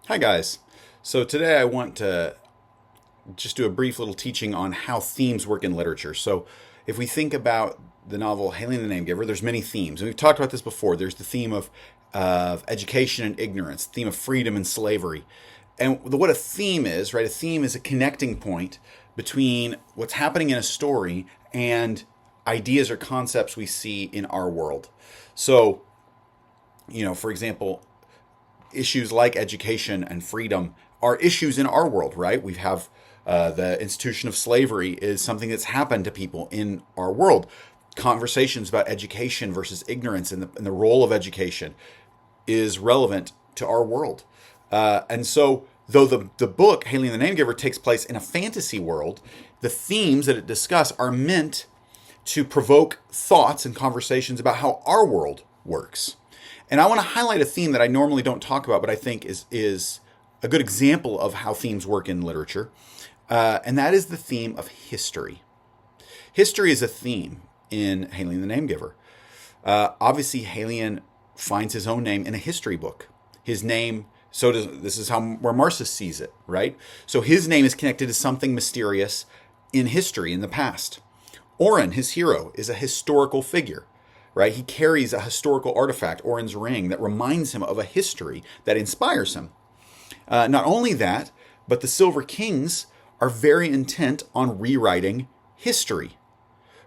Hi, guys. So today I want to just do a brief little teaching on how themes work in literature. So if we think about the novel Hailing the Name Giver, there's many themes. And we've talked about this before. There's the theme of education and ignorance, the theme of freedom and slavery. And what a theme is, right? A theme is a connecting point between what's happening in a story and ideas or concepts we see in our world. So, for example, issues like education and freedom are issues in our world, right? We have the institution of slavery is something that's happened to people in our world. Conversations about education versus ignorance and the role of education is relevant to our world. And so, though the book, Hailing the Name Giver, takes place in a fantasy world, the themes that it discusses are meant to provoke thoughts and conversations about how our world works. And I want to highlight a theme that I normally don't talk about, but I think is a good example of how themes work in literature. And that is the theme of history. History is a theme in Hailing the Name Giver. Obviously, Halion finds his own name in a history book. His name, this is where Marsus sees it, right? So his name is connected to something mysterious in history, in the past. Orin, his hero, is a historical figure. Right? He carries a historical artifact, Orin's ring, that reminds him of a history that inspires him. Not only that, but the Silver Kings are very intent on rewriting history.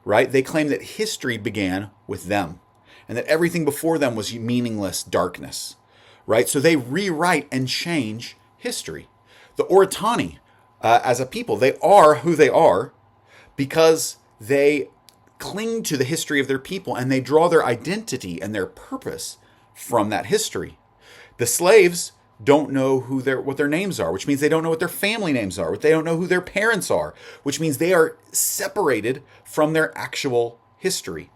Right? They claim that history began with them and that everything before them was meaningless darkness. Right? So they rewrite and change history. The Oritani, as a people, they are who they are because they cling to the history of their people and they draw their identity and their purpose from that history. The slaves don't know what their names are, which means they don't know what their family names are, they don't know who their parents are, which means they are separated from their actual history.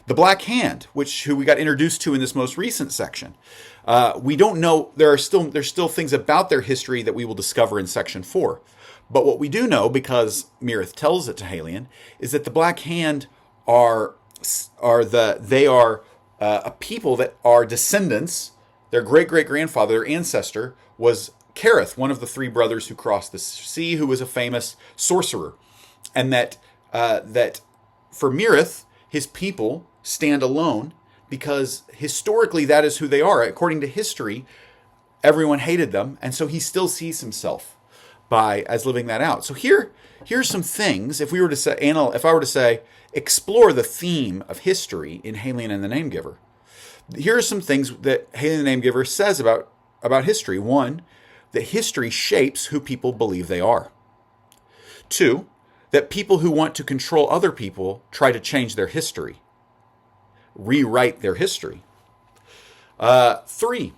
The Black Hand, who we got introduced to in this most recent section, we don't know. There's still things about their history that we will discover in section 4. But what we do know, because Mirith tells it to Halion, is that the Black Hand are a people that are descendants. Their great-great-grandfather, their ancestor, was Carith, one of the 3 brothers who crossed the sea, who was a famous sorcerer. And that for Mirith, his people stand alone because historically that is who they are. According to history, everyone hated them, and so he still sees himself as living that out. So here's some things. If I were to say, explore the theme of history in Halion and the Name Giver, here are some things that Halion and the Name Giver says about history. 1, that history shapes who people believe they are. 2, that people who want to control other people try to change their history, rewrite their history. 3,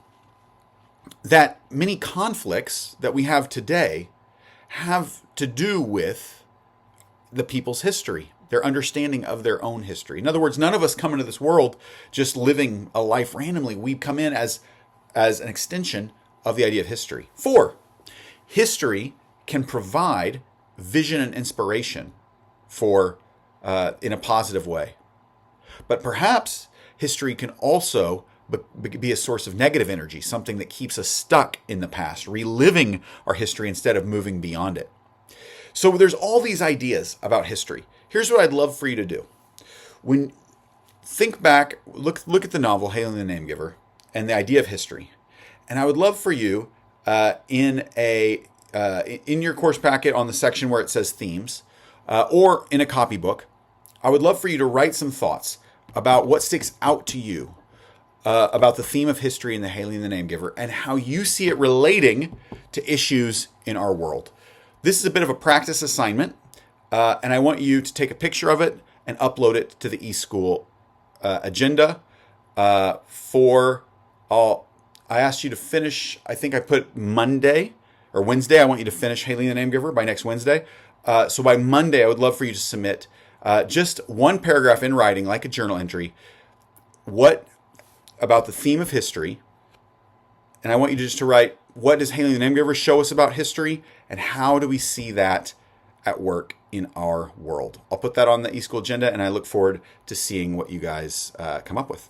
that many conflicts that we have today have to do with the people's history, their understanding of their own history. In other words, none of us come into this world just living a life randomly. We come in as an extension of the idea of history. 4, history can provide vision and inspiration in a positive way. But perhaps history can also be a source of negative energy, something that keeps us stuck in the past, reliving our history instead of moving beyond it. So there's all these ideas about history. Here's what I'd love for you to do. Think back, look at the novel Hailing the Name Giver and the idea of history. And I would love for you in your course packet on the section where it says themes, or in a copybook, I would love for you to write some thoughts about what sticks out to you about the theme of history in the Hailing the Name Giver and how you see it relating to issues in our world. This is a bit of a practice assignment, and I want you to take a picture of it and upload it to the eSchool agenda. I asked you to finish, I think I put Monday or Wednesday. I want you to finish Hailing the Name Giver by next Wednesday. So by Monday, I would love for you to submit just one paragraph in writing, like a journal entry, about the theme of history. And I want you just to write, what does Hailing the Name Giver show us about history, and how do we see that at work in our world? I'll put that on the eSchool agenda, and I look forward to seeing what you guys come up with.